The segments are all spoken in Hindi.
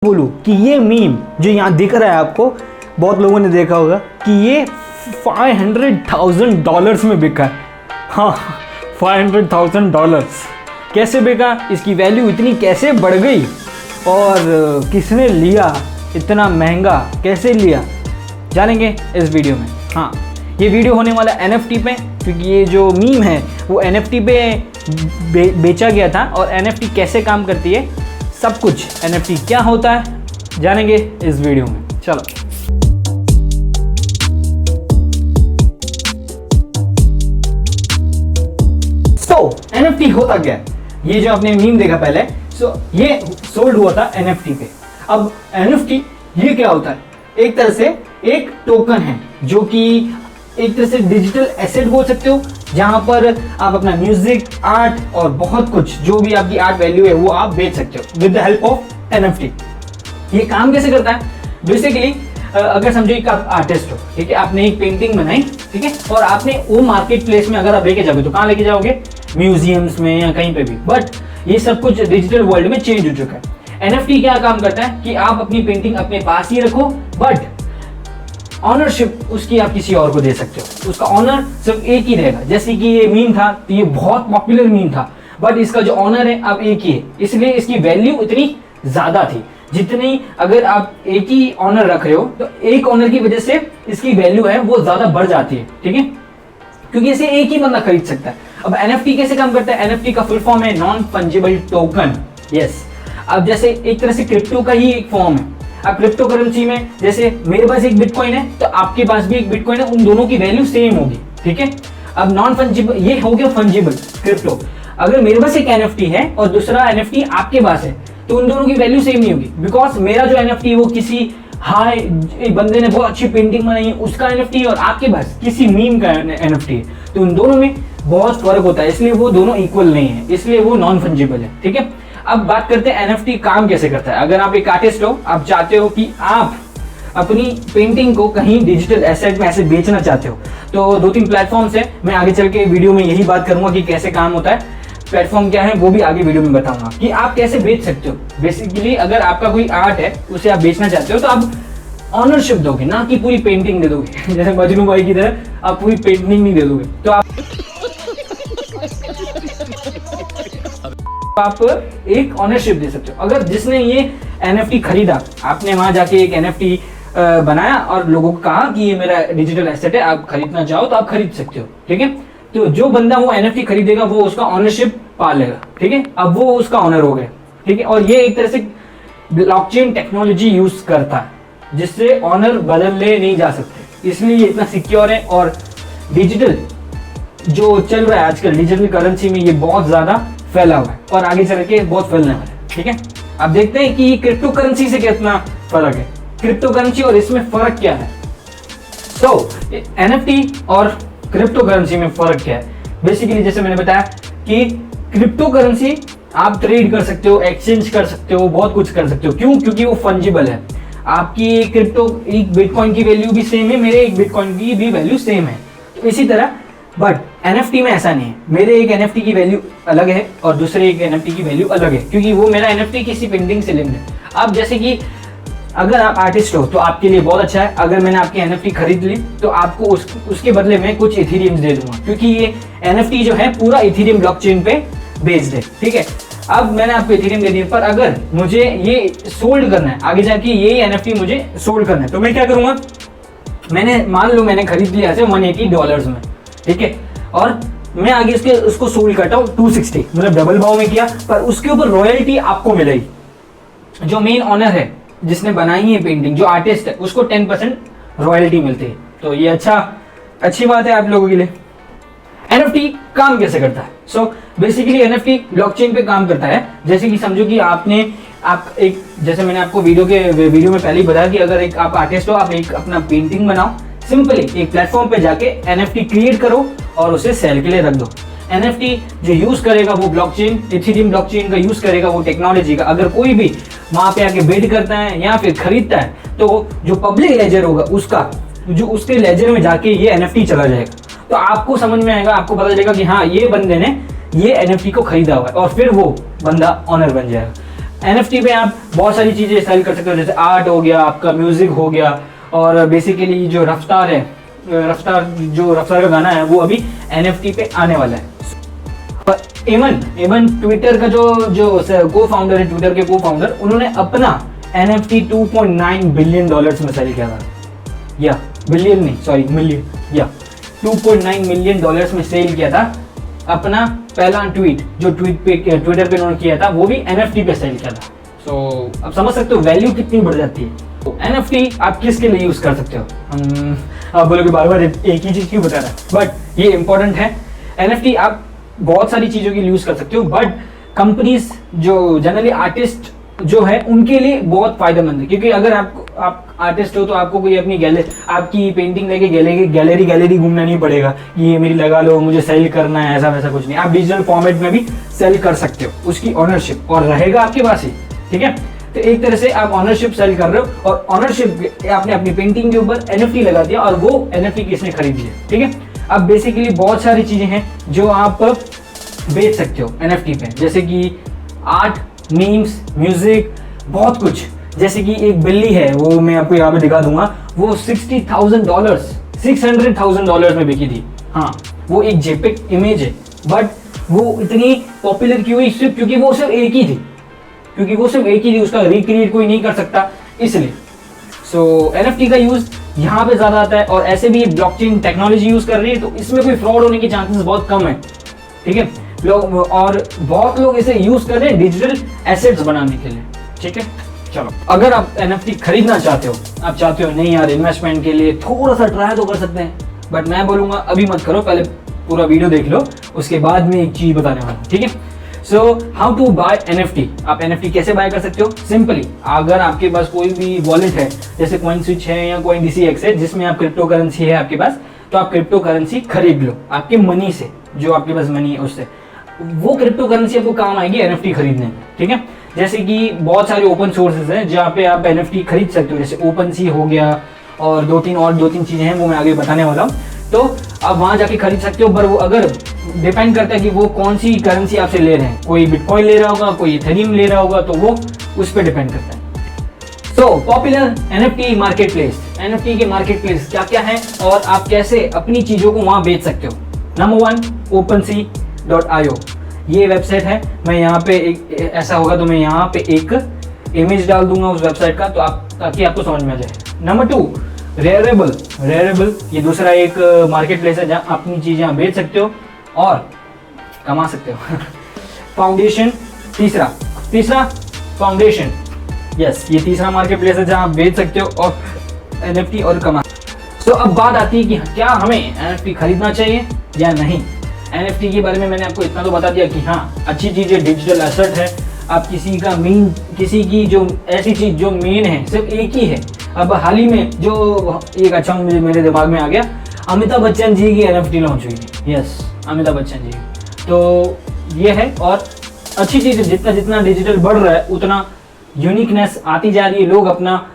बोलूँ कि ये मीम जो यहाँ दिख रहा है आपको, बहुत लोगों ने देखा होगा कि ये $500,000 में बिका है। हाँ, $500,000 कैसे बिका, इसकी वैल्यू इतनी कैसे बढ़ गई और किसने लिया, इतना महंगा कैसे लिया, जानेंगे इस वीडियो में। हाँ, ये वीडियो होने वाला NFT पे, क्योंकि ये जो मीम है वो NFT पे बेचा गया था और NFT कैसे काम करती है, सब कुछ NFT क्या होता है जानेंगे इस वीडियो में। चलो NFT होता क्या है, ये जो आपने मीम देखा पहले, ये सोल्ड हुआ था NFT पे। अब NFT ये क्या होता है, एक तरह से एक टोकन है जो कि एक तरह से डिजिटल एसेट बोल सकते हो, जहां पर आप अपना म्यूजिक, आर्ट और बहुत कुछ जो भी आपकी आर्ट वैल्यू है वो आप बेच सकते हो with the help of NFT। ये काम कैसे करता है, बेसिकली अगर समझो एक आप आर्टिस्ट हो, ठीक है, आपने एक पेंटिंग बनाई, ठीक है, और आपने वो मार्केट प्लेस में अगर आप लेके जाओगे तो कहाँ लेके जाओगे, म्यूजियम्स में या कहीं पे भी। बट ये सब कुछ डिजिटल वर्ल्ड में चेंज हो चुका है। NFT क्या काम करता है कि आप अपनी पेंटिंग अपने पास ही रखो, बट ऑनरशिप उसकी आप किसी और को दे सकते हो, उसका ऑनर सिर्फ एक ही रहेगा। जैसे कि ये मीम था, तो ये बहुत पॉपुलर मीम था, बट इसका जो ऑनर है अब एक ही है, इसलिए इसकी वैल्यू इतनी ज्यादा थी। जितनी अगर आप एक ही ऑनर रख रहे हो तो एक ऑनर की वजह से इसकी वैल्यू है वो ज्यादा बढ़ जाती है, ठीक है, क्योंकि इसे एक ही बंदा खरीद सकता है। अब NFT कैसे काम करता है, NFT का फुल फॉर्म है नॉन फंजिबल टोकन। यस, अब जैसे एक तरह से क्रिप्टो का ही एक फॉर्म है। अब क्रिप्टो करेंसी में जैसे मेरे पास एक बिटकॉइन है तो आपके पास भी एक बिटकॉइन है, उन दोनों की वैल्यू सेम होगी, ठीक है। अब नॉन फंजिबल ये हो गया फंजिबल क्रिप्टो। अगर मेरे पास एक NFT है और दूसरा NFT आपके पास है तो उन दोनों की वैल्यू सेम नहीं होगी, बिकॉज मेरा जो NFT है वो किसी एक बंदे ने बहुत अच्छी पेंटिंग बनाई है उसका NFT और आपके पास किसी मीम का NFT है, तो उन दोनों में बहुत फर्क होता है, इसलिए वो दोनों इक्वल नहीं है, इसलिए वो नॉन फंजिबल है, ठीक है। अब बात करते हैं NFT काम कैसे करता है। अगर आप एक आर्टिस्ट हो, आप चाहते हो कि आप अपनी पेंटिंग को कहीं डिजिटल एसेट में ऐसे बेचना चाहते हो, तो 2-3 प्लेटफॉर्म्स है, मैं आगे चल के वीडियो में यही बात करूंगा कि कैसे काम होता है, प्लेटफॉर्म क्या है वो भी आगे वीडियो में बताऊंगा कि आप कैसे बेच सकते हो। बेसिकली अगर आपका कोई आर्ट है उसे आप बेचना चाहते हो तो आप ऑनरशिप दोगे, ना कि पूरी पेंटिंग दे दोगे जैसे मजनू भाई की तरह आप पूरी पेंटिंग नहीं दे दोगे, तो आप एक ऑनरशिप दे सकते हो। अगर जिसने ये NFT खरीदा, आपने वहां जाके एक NFT बनाया और लोगों को कहा कि ये मेरा डिजिटल एसेट है, आप खरीदना चाहो तो आप खरीद सकते हो, ठीक है। तो जो बंदा वो NFT खरीदेगा वो उसका ऑनरशिप पा लेगा, ठीक है, अब वो उसका ऑनर हो गया, ठीक है। और ये एक तरह से ब्लॉकचेन टेक्नोलॉजी यूज करता है जिससे ऑनर बदलने नहीं जा सकते, इसलिए ये इतना सिक्योर है। और डिजिटल जो चल रहा है आजकल डिजिटल करेंसी में, ये बहुत ज्यादा फैला हुआ है और आगे चल के बहुत फैलने वाला है, ठीक है। अब देखते हैं कि क्रिप्टो करेंसी से कितना फर्क है, क्रिप्टो करेंसी और इसमें फर्क क्या है। NFT और क्रिप्टो करेंसी में फर्क क्या है, बेसिकली जैसे मैंने बताया कि क्रिप्टो करेंसी आप ट्रेड कर सकते हो, एक्सचेंज कर सकते हो, बहुत कुछ कर सकते हो। क्यों? क्योंकि वो फंजिबल है। आपकी क्रिप्टो एक बिटकॉइन की वैल्यू भी सेम है, मेरे एक बिटकॉइन की भी वैल्यू सेम है, तो इसी तरह। बट NFT में ऐसा नहीं है, मेरे एक NFT की वैल्यू अलग है और दूसरे एक NFT की वैल्यू अलग है, क्योंकि वो मेरा NFT किसी पेंटिंग से लिंक्ड है। अब जैसे कि अगर आप आर्टिस्ट हो तो आपके लिए बहुत अच्छा है, अगर मैंने आपकी NFT खरीद ली तो आपको उसके बदले में कुछ इथेरियम दे दूंगा, क्योंकि ये NFT जो है पूरा इथेरियम ब्लॉकचेन पे बेस्ड है, ठीक है। अब मैंने आपको इथेरियम दे दिया, पर अगर मुझे ये सोल्ड करना है, आगे जाके ये NFT मुझे सोल्ड करना है, तो मैं क्या करूंगा, मैंने मान लो मैंने खरीद लिया ऐसे $180 में, ठीक है, और मैं आगे उसको सोल्ड करता हूँ 260, मतलब डबल भाव में किया, पर उसके ऊपर रॉयल्टी आपको मिलेगी। जो मेन ऑनर है जिसने बनाई है पेंटिंग, जो आर्टिस्ट है, उसको 10% रॉयल्टी मिलती है, तो ये अच्छी बात है आप लोगों के लिए। NFT काम कैसे करता है, बेसिकली NFT ब्लॉकचेन पे काम करता है। जैसे कि समझो कि आप एक, जैसे मैंने आपको वीडियो में पहले ही बताया कि अगर एक आप आर्टिस्ट हो, आप एक अपना पेंटिंग बनाओ, सिंपली एक प्लेटफॉर्म पे जाके NFT क्रिएट करो और उसे सेल के लिए रख दो। NFT जो यूज करेगा वो ब्लॉकचेन, इथेरियम ब्लॉकचेन का यूज करेगा, वो टेक्नोलॉजी का। अगर कोई भी वहां पे आके बिड करता है या फिर खरीदता है तो जो पब्लिक लेजर होगा उसके लेजर में जाके ये NFT चला जाएगा, तो आपको समझ में आएगा, आपको पता चलेगा कि हाँ ये बंदे ने ये NFT को खरीदा हुआ है, और फिर वो बंदा ऑनर बन जाएगा। NFT पे आप बहुत सारी चीजें सेल कर सकते हो, जैसे आर्ट हो गया, आपका म्यूजिक हो गया, और बेसिकली जो रफ्तार है, रफ्तार का गाना है वो अभी NFT पे आने वाला है। एमन ट्विटर का जो को फाउंडर है, ट्विटर के को फाउंडर, उन्होंने अपना NFT 2.9 बिलियन डॉलर्स में सेल किया था, या बिलियन नहीं, सॉरी मिलियन, या 2.9 मिलियन डॉलर्स में सेल किया था अपना पहला ट्वीट, जो ट्विटर पे उन्होंने किया था, वो भी NFT पे सेल किया था। सो अब समझ सकते हो वैल्यू कितनी बढ़ जाती है। तो NFT आप किसके लिए यूज कर सकते हो? आप बोलोगे बार बार एक ही चीज क्यों बता रहा है, बट ये इंपॉर्टेंट है। NFT आप बहुत सारी चीजों के लिए यूज कर सकते हो, बट कंपनीज जो जनरली आर्टिस्ट जो है उनके लिए बहुत फायदेमंद है, क्योंकि अगर आप आर्टिस्ट हो तो आपको कोई अपनी आपकी पेंटिंग लेके गैलरी घूमना नहीं पड़ेगा, ये मेरी लगा लो, मुझे सेल करना है, ऐसा वैसा कुछ नहीं। आप डिजिटल फॉर्मेट में भी सेल कर सकते हो, उसकी ऑनरशिप और रहेगा आपके पास ही, ठीक है। तो एक तरह से आप ऑनरशिप सेल कर रहे हो, और ऑनरशिप आपने अपनी पेंटिंग के ऊपर NFT लगा दिया, और वो NFT किसने खरीद लिया, ठीक है। अब बेसिकली बहुत सारी चीजें हैं जो आप बेच सकते हो NFT पे, जैसे कि आर्ट, मीम्स, म्यूजिक, बहुत कुछ। जैसे कि एक बिल्ली है, वो मैं आपको यहाँ पे दिखा दूंगा, वो $600,000 में बिकी थी। हाँ, वो एक JPEG इमेज है, बट वो इतनी पॉपुलर क्यों हुई? सिर्फ क्योंकि वो सिर्फ एक ही थी, उसका रिक्रिएट कोई नहीं कर सकता, इसलिए। सो NFT का यूज यहाँ पे ज्यादा आता है, और ऐसे भी ब्लॉकचेन टेक्नोलॉजी यूज कर रही है, तो इसमें कोई फ्रॉड होने के चांसेस बहुत कम है, ठीक है। और बहुत लोग इसे यूज कर रहे हैं डिजिटल एसेट्स बनाने के लिए, ठीक है। चलो, अगर आप NFT खरीदना चाहते हो, आप चाहते हो नहीं यार इन्वेस्टमेंट के लिए थोड़ा सा ट्राई तो कर सकते हैं, बट मैं बोलूंगा अभी मत करो, पहले पूरा वीडियो देख लो, उसके बाद में एक चीज बताने वाला हूँ, ठीक है। So how to buy NFT। आप NFT कैसे बाय कर सकते हो? सिंपली, अगर आपके पास कोई भी वॉलेट है, जैसे CoinSwitch है या CoinDCX है, जिसमें आप क्रिप्टो करेंसी है आपके पास, तो आप क्रिप्टो करेंसी खरीद लो आपके मनी से, जो आपके पास मनी है उससे। वो क्रिप्टो करेंसी आपको काम आएगी NFT खरीदने में, ठीक है। जैसे कि बहुत सारे ओपन सोर्सेज हैं जहाँ पे आप NFT खरीद सकते हो, जैसे OpenSea हो गया, और दो तीन चीजें हैं, वो मैं आगे बताने वाला हूँ। तो आप वहां जाके खरीद सकते हो, पर वो अगर डिपेंड करता है कि वो कौन सी करेंसी आपसे ले रहे हैं, कोई बिटकॉइन ले रहा होगा, कोई इथेरियम ले रहा होगा, तो वो उस पर डिपेंड करता है। So popular NFT marketplace, NFT के मार्केटप्लेस क्या क्या है, और आप कैसे अपनी चीजों को वहां बेच सकते हो। नंबर 1, OpenSea.io, ये वेबसाइट है। मैं यहाँ पे ऐसा होगा तो मैं यहाँ पे एक इमेज डाल दूंगा उस वेबसाइट का, तो ताकि आपको समझ में आ जाए। नंबर 2, रेयरेबल, ये दूसरा एक मार्केट प्लेस है जहाँ अपनी चीजें आप बेच सकते हो और कमा सकते हो। फाउंडेशन, तीसरा फाउंडेशन, यस, ये तीसरा मार्केट प्लेस है जहाँ आप बेच सकते हो और NFT और कमा। तो अब बात आती है कि क्या हमें NFT खरीदना चाहिए या नहीं। NFT के बारे में मैंने आपको इतना तो बता दिया कि हाँ, अच्छी चीज है, डिजिटल एसेट है। आप किसी की जो ऐसी चीज जो मेन है सिर्फ एक ही है। अब हाल ही में जो एक अच्छा मुझे मेरे दिमाग में आ गया, अमिताभ बच्चन जी की NFT लॉन्च हुई थी। यस, अमिताभ बच्चन जी, तो ये है। और अच्छी चीज है, जितना डिजिटल बढ़ रहा है उतना यूनिकनेस आती जा रही है। लोग अपना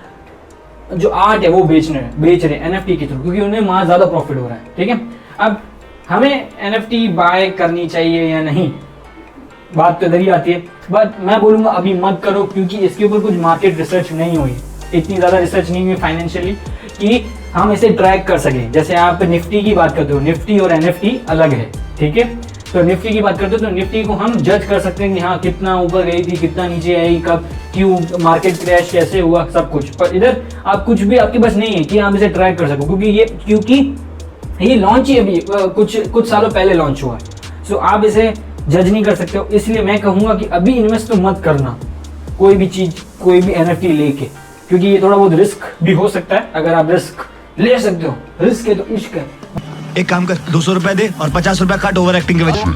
जो आर्ट है वो बेच रहे हैं NFT के थ्रू, क्योंकि उन्हें वहां ज्यादा प्रॉफिट हो रहा है, ठीक है। अब हमें NFT बाय करनी चाहिए या नहीं, बात तो इधर ही आती है। बट मैं बोलूंगा अभी मत करो, क्योंकि इसके ऊपर कुछ मार्केट रिसर्च नहीं हुई, इतनी ज्यादा रिसर्च नहीं हुई फाइनेंशियली कि हम इसे ट्रैक कर सकें। जैसे आप निफ्टी की बात करते हो, निफ्टी और NFT अलग है, ठीक है। तो निफ्टी की बात करते हो तो निफ्टी को हम जज कर सकते हैं कि हाँ, कितना ऊपर गई थी, कितना नीचे आई, कब, क्यों, मार्केट क्रैश कैसे हुआ, सब कुछ। पर इधर आप कुछ भी आपके पास नहीं है कि आप इसे ट्रैक कर सको, क्योंकि ये लॉन्च ही अभी कुछ सालों पहले लॉन्च हुआ है। सो आप इसे जज नहीं कर सकते हो। इसलिए मैं कहूंगा कि अभी इन्वेस्ट तो मत करना कोई भी चीज, कोई भी NFT लेके, क्योंकि ये थोड़ा बहुत रिस्क भी हो सकता है। अगर आप रिस्क ले सकते हो, रिस्क है तो इश्क है। एक काम कर, 200 रुपए दे और 50 रुपए काट ओवर एक्टिंग के वजह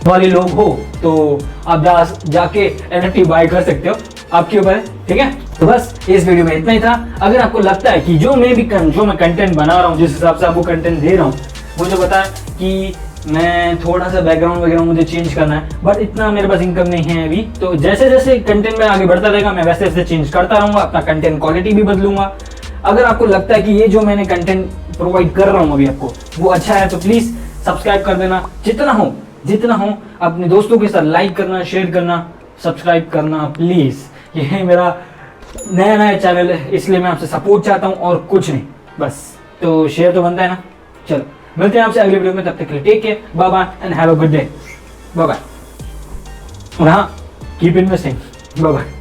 वाले लोग हो तो आप जाके NFT बाय कर सकते हो, आपके ऊपर है, ठीक है। तो बस इस वीडियो में इतना ही था। अगर आपको लगता है कि जो मैं कंटेंट बना रहा हूँ, जिस हिसाब से आपको कंटेंट दे रहा हूँ, मुझे पता है कि मैं थोड़ा सा बैकग्राउंड वगैरह मुझे चेंज करना है, बट इतना मेरे पास इनकम नहीं है अभी। तो जैसे जैसे कंटेंट में आगे बढ़ता रहेगा, मैं वैसे वैसे चेंज करता रहूंगा, अपना कंटेंट क्वालिटी भी बदलूंगा। अगर आपको लगता है कि ये जो मैंने कंटेंट प्रोवाइड कर रहा हूँ अभी आपको, वो अच्छा है, तो प्लीज सब्सक्राइब कर देना। जितना हो अपने दोस्तों के साथ लाइक करना, शेयर करना, सब्सक्राइब करना प्लीज। ये है मेरा नया चैनल है, इसलिए मैं आपसे सपोर्ट चाहता हूँ और कुछ नहीं बस। तो शेयर तो बनता है ना। चलो मिलते हैं आपसे अगले वीडियो में, तब तक के लिए take care, bye bye and have a good day. Bye bye. और हाँ, कीप इन्वेस्टिंग। Bye bye.